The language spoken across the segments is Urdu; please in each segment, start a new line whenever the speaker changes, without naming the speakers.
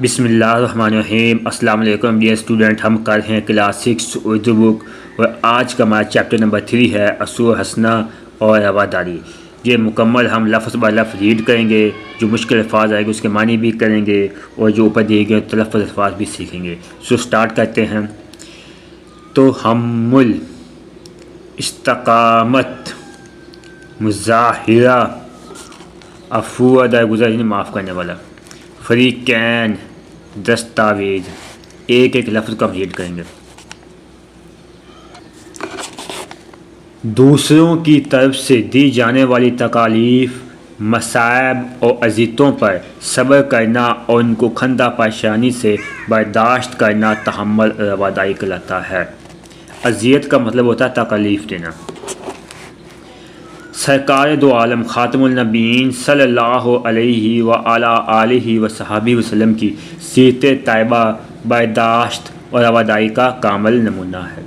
بسم اللہ الرحمن الرحیم۔ السلام علیکم ڈیئر اسٹوڈنٹ، ہم کر رہے ہیں کلاس 6 اردو بک، اور آج کا ہمارا چیپٹر نمبر 3 ہے اصول حسنہ اور رواداری۔ یہ مکمل ہم لفظ بہ لفظ ریڈ کریں گے، جو مشکل الفاظ آئے گے اس کے معنی بھی کریں گے، اور جو اوپر دیے گئے تلفظ الفاظ بھی سیکھیں گے۔ سٹارٹ کرتے ہیں۔ تحمل، استقامت، مظاہرہ، عفو درگزر معاف کرنے والا، فریقین دستاویز۔ ایک ایک لفظ کو ہم ریڈ کریں گے۔ دوسروں کی طرف سے دی جانے والی تکالیف، مصائب اور اذیتوں پر صبر کرنا اور ان کو کھندہ پریشانی سے برداشت کرنا تحمل رواداری کہلاتا ہے۔ اذیت کا مطلب ہوتا ہے تکالیف دینا۔ سرکار دو عالم خاتم النبیین صلی اللہ علیہ وآلہ وصحبہ وسلم کی سیرت طیبہ برداشت اور رواداری کا کامل نمونہ ہے۔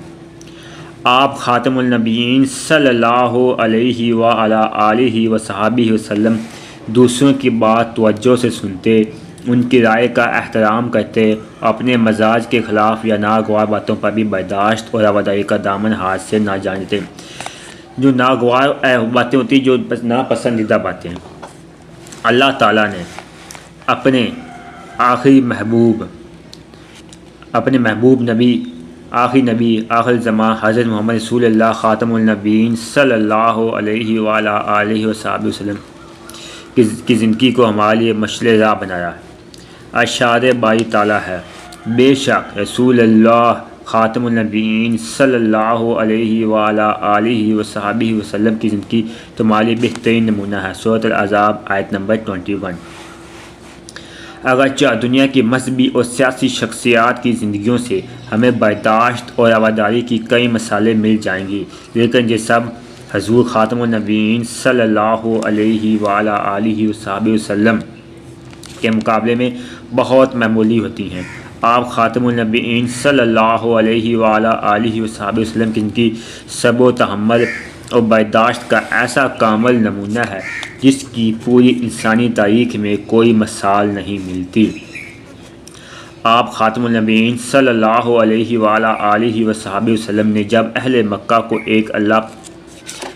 آپ خاتم النبیین صلی اللہ علیہ وآلہ وصحبہ وسلم دوسروں کی بات توجہ سے سنتے، ان کی رائے کا احترام کرتے، اپنے مزاج کے خلاف یا ناگوار باتوں پر بھی برداشت اور رواداری کا دامن ہاتھ سے نہ جانے دیتے۔ جو ناگوار باتیں ہوتی ہیں، جو ناپسندیدہ باتیں، اللہ تعالیٰ نے اپنے آخری محبوب نبی، آخر زمان حضرت محمد رسول اللہ خاتم النبیین صلی اللہ علیہ وآلہ وسلم کی زندگی کو ہمارے لیے مشعل راہ بنایا ہے۔ ارشاد باری تعالیٰ ہے، بے شک رسول اللہ خاتم النبیین صلی اللہ علیہ وآلہ وصحبہ وسلم کی زندگی تمہارے لیے بہترین نمونہ ہے۔ سورۃ الاحزاب آیت نمبر 21۔ اگرچہ دنیا کی مذہبی اور سیاسی شخصیات کی زندگیوں سے ہمیں برداشت اور رواداری کی کئی مثالیں مل جائیں گی، لیکن یہ سب حضور خاتم النبیین صلی اللہ علیہ وآلہ وصحبہ وسلم کے مقابلے میں بہت معمولی ہوتی ہیں۔ آپ خاتم النبیین صلی اللہ علیہ وآلہ وصحبہ وسلم کی زندگی صبر و تحمل اور برداشت کا ایسا کامل نمونہ ہے جس کی پوری انسانی تاریخ میں کوئی مثال نہیں ملتی۔ آپ خاتم النبیین صلی اللہ علیہ وآلہ وصحبہ وسلم نے جب اہل مکہ کو ایک اللہ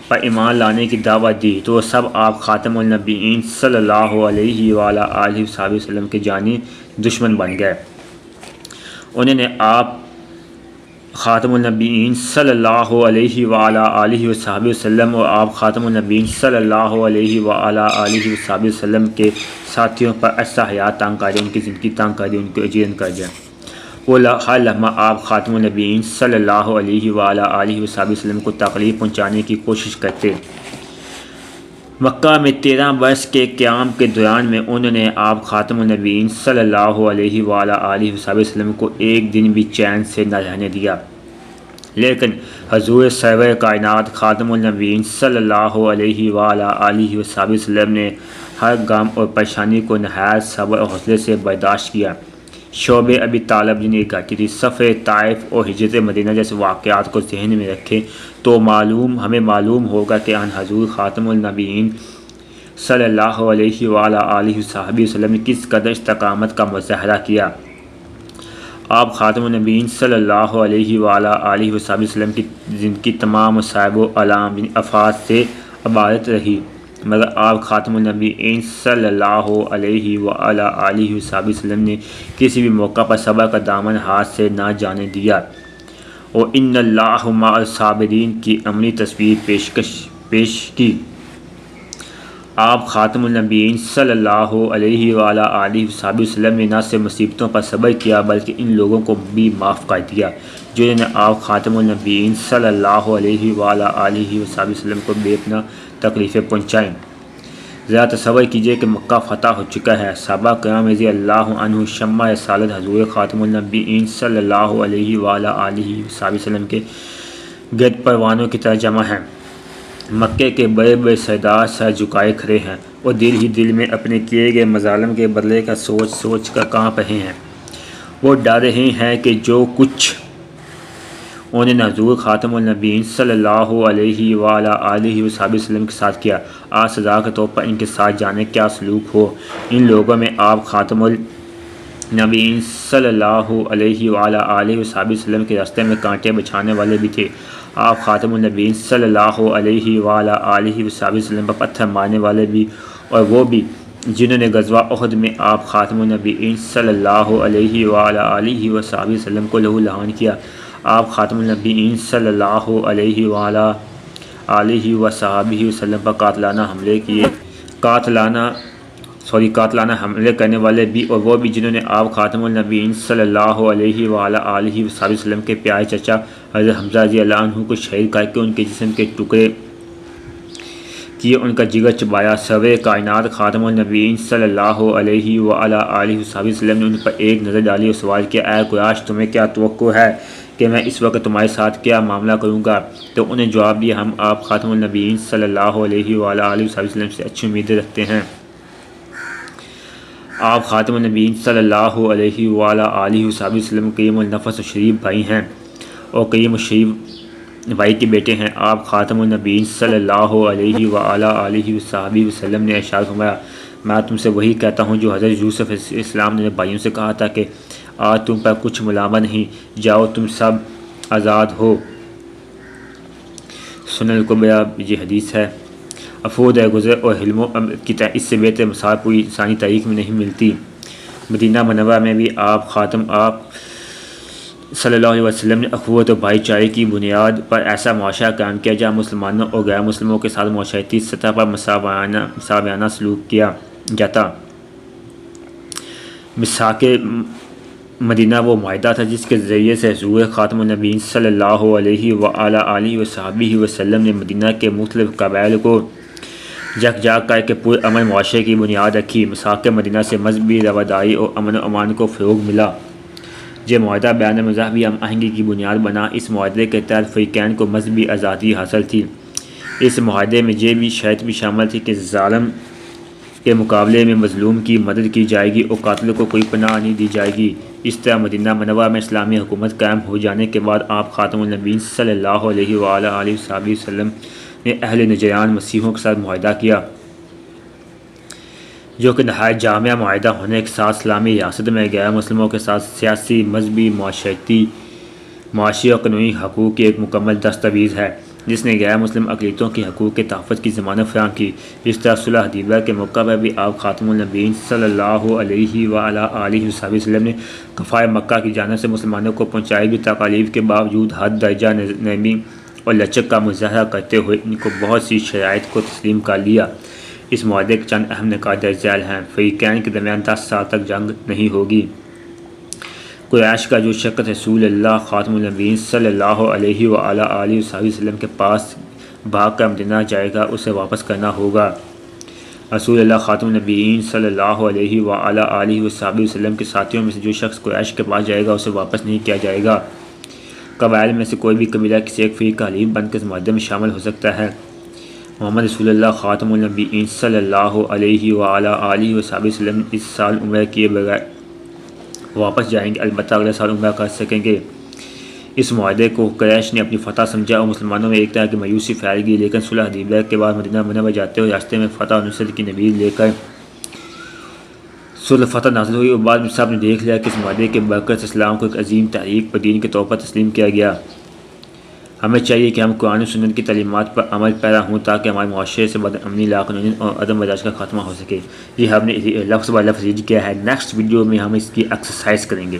پر ایمان لانے کی دعوت دی تو وہ سب آپ خاتم النبیین صلی اللہ علیہ وآلہ وصحبہ وسلم کے جانی دشمن بن گئے۔ انہوں نے آپ خاتم النبیین صلی اللہ علیہ وآلہ وصحبہ وسلم اور آپ خاتم النبیین صلی اللہ علیہ وآلہ وصحبہ وسلم کے ساتھیوں پر ایسا حیات تنگ کر دیا، ان کی زندگی تنگ کر دی، ان کو اجیرن کر دیا۔ وہ ہر لمحہ آپ خاتم النبیین صلی اللہ علیہ وآلہ وصحبہ وسلم کو تکلیف پہنچانے کی کوشش کرتے۔ مکہ میں 13 برس کے قیام کے دوران میں انہوں نے آپ خاتم النبیین صلی اللہ علیہ وآلہ وصحبہ وسلم کو ایک دن بھی چین سے نہ رہنے دیا، لیکن حضور سرور کائنات خاتم النبیین صلی اللہ علیہ وآلہ وصحبہ وسلم نے ہر غم اور پریشانی کو نہایت صبر اور حوصلے سے برداشت کیا۔ شعب ابی طالب جنہیں ایک گھٹی تھی، سفر طائف اور ہجرت مدینہ جیسے واقعات کو ذہن میں رکھیں تو ہمیں معلوم ہوگا کہ ان حضور خاتم النبیین صلی اللہ علیہ وآلہ وصحبہ وسلم نے کس قدر استقامت کا مظاہرہ کیا۔ آپ خاتم النبیین صلی اللہ علیہ وآلہ وصحبہ وسلم کی زندگی تمام مصائب و آلام آفات سے عبارت رہی، مگر آپ خاتم النبیین صلی اللہ علیہ وآلہ وصحبہ وسلم نے کسی بھی موقع پر صبر کا دامن ہاتھ سے نہ جانے دیا، اور ان اللہ مع الصابرین کی عملی تصویر پیش کی۔ آپ خاتم النبیین صلی اللہ علیہ وآلہ وصحبہ وسلم نے نہ صرف مصیبتوں پر صبر کیا بلکہ ان لوگوں کو بھی معاف کر دیا جنہوں نے آپ خاتم النبیین صلی اللہ علیہ وآلہ وصحبہ وسلم کو بے پناہ تکلیفیں پہنچائیں۔ ذرا تصور کیجئے کہ مکہ فتح ہو چکا ہے، صحابہ کرام رضی اللہ عنہ شمع رسالت حضور خاتم النبیین صلی اللہ علیہ وآلہ وصحبہ وسلم کے گرد پروانوں کی طرح جمع ہیں۔ مکے کے بڑے بڑے سردار سر جھکائے کھڑے ہیں اور دل ہی دل میں اپنے کیے گئے مظالم کے بدلے کا سوچ کر کانپ رہے ہیں۔ وہ ڈر رہے ہیں کہ جو کچھ انہوں نے حضور خاتم النبیین صلی اللہ علیہ وآلہ وصحبہ وسلم کے ساتھ کیا، آج سزا کے طور پر ان کے ساتھ جانے کیا سلوک ہو۔ ان لوگوں میں آپ خاتم نبی صلی اللہ علیہ وآلہ وسلم کے راستے میں کانٹے بچھانے والے بھی تھے۔ آپ خاتم النبیین صلی اللہ علیہ وآلہ وسلم پر پتھر مارنے والے بھی، اور وہ بھی جنہوں نے غزوہ احد میں آپ خاتم النبیین صلی اللہ علیہ وآلہ وسلم کو لہو لہان کیا۔ آپ خاتم النبیین صلی اللہ علیہ وآلہ وسلم پر قاتلانہ حملے کرنے والے بھی، اور وہ بھی جنہوں نے آپ خاتم النبیین صلی اللہ علیہ وآلہ وسلم کے پیارے چچا حضرت حمزہ رضی اللہ عنہ کو شہید کر کے ان کے جسم کے ٹکڑے کیے، ان کا جگر چبایا۔ سرور کائنات خاتم النبیین صلی اللہ علیہ وآلہ وسلم نے ان پر ایک نظر ڈالی اور سوال کیا، اے قریش، تمہیں کیا توقع ہے کہ میں اس وقت تمہارے ساتھ کیا معاملہ کروں گا؟ تو انہیں جواب دیا، ہم آپ خاتم النبیین صلی اللہ علیہ وآلہ وسلم سے اچھی امیدیں رکھتے ہیں۔ آپ خاتم النبیین صلی اللہ علیہ وآلہ وسلم کریم النفس و شریف بھائی ہیں اور کریم و شریف بھائی کے بیٹے ہیں۔ آپ خاتم النبیین صلی اللہ علیہ وآلہ وسلم نے ارشاد فرمایا، میں تم سے وہی کہتا ہوں جو حضرت یوسف علیہ السلام نے بھائیوں سے کہا تھا کہ آج تم پر کچھ ملامہ نہیں، جاؤ تم سب آزاد ہو۔ سنن الکبریٰ یہ حدیث ہے۔ افود گزر اور حلم کی اس سے بہتر مثال پوری انسانی تاریخ میں نہیں ملتی۔ مدینہ منورہ میں بھی آپ صلی اللہ علیہ وسلم نے اخوت و بھائی چارے کی بنیاد پر ایسا معاشرہ قائم کیا جہاں مسلمانوں اور غیر مسلموں کے ساتھ معاشرتی سطح پر مساویانہ سلوک کیا جاتا۔ میثاق مدینہ وہ معاہدہ تھا جس کے ذریعے سے حضور خاتم النبیین صلی اللہ علیہ وآلہ وسلم نے مدینہ کے مختلف قبائل کو یکجا کر کے پورے امن معاشرے کی بنیاد رکھی۔ میثاق مدینہ سے مذہبی رواداری اور امن و امان کو فروغ ملا۔ یہ معاہدہ بین مذہبی ہم آہنگی کی بنیاد بنا۔ اس معاہدے کے تحت فریقین کو مذہبی آزادی حاصل تھی۔ اس معاہدے میں یہ بھی شرط بھی شامل تھی کہ ظالم کے مقابلے میں مظلوم کی مدد کی جائے گی اور قاتل کو کوئی پناہ نہیں دی جائے گی۔ اس طرح مدینہ منورہ میں اسلامی حکومت قائم ہو جانے کے بعد آپ خاتم النبیین صلی اللہ علیہ وآلہ وسلم نے اہل نجران مسیحیوں کے ساتھ معاہدہ کیا، جو کہ نہایت جامع معاہدہ ہونے کے ساتھ اسلامی ریاست میں غیر مسلموں کے ساتھ سیاسی، مذہبی، معاشی اور قانونی حقوق کی ایک مکمل دستاویز ہے، جس نے غیر مسلم اقلیتوں کی حقوق کے تحفظ کی ضمانت فراہم کی۔ اس طرح صلح حدیبیہ کے موقع پر بھی آپ خاتم النبیین صلی اللہ علیہ وآلہ وسلم نے کفار مکہ کی جانب سے مسلمانوں کو پہنچائی گئی تکالیف کے باوجود حد درجہ نرمی اور لچک کا مظاہرہ کرتے ہوئے ان کو بہت سی شرائط کو تسلیم کر لیا۔ اس معاہدے کے چند اہم نکات درج ذیل ہیں۔ فریقین کے درمیان 10 سال تک جنگ نہیں ہوگی۔ قریش کا جو شخص رسول اللہ خاتم النبیین صلی اللہ علیہ وآلہ وسلم کے پاس بھاگ کر مدینہ جائے گا اسے واپس کرنا ہوگا۔ رسول اللہ خاتم النبیین صلی اللہ علیہ وآلہ وسلم کے ساتھیوں میں سے جو شخص قریش کے پاس جائے گا اسے واپس نہیں کیا جائے گا۔ قبائل میں سے کوئی بھی قبیلہ کسی ایک فریق کا حلیف بن کے اس معاہدے میں شامل ہو سکتا ہے۔ محمد رسول اللہ خاتم النبیین صلی اللہ علیہ وآلہ وسلم اس سال عمرہ کیے بغیر واپس جائیں گے، البتہ اگلے سال عمرہ کر سکیں گے۔ اس معاہدے کو قریش نے اپنی فتح سمجھا اور مسلمانوں میں ایک طرح کی مایوسی پھیل گئی، لیکن صلح حدیبیہ کے بعد مدینہ منورہ جاتے ہوئے راستے میں فتح اور نصرت کی نوید لے کر سورۃ فتح نازل ہوئی اور بعد میں سب نے دیکھ لیا کہ اس معاہدے کے برکت سے اسلام کو ایک عظیم تحریک پر دین کے طور پر تسلیم کیا گیا۔ ہمیں چاہیے کہ ہم قرآن و سنت کی تعلیمات پر عمل پیرا ہوں تاکہ ہمارے معاشرے سے بد امنی، لاقانونی اور عدم برداشت کا خاتمہ ہو سکے۔ یہ ہم نے لفظ بہ لفظ ریڈ کیا ہے۔ نیکسٹ ویڈیو میں ہم اس کی ایکسرسائز کریں گے۔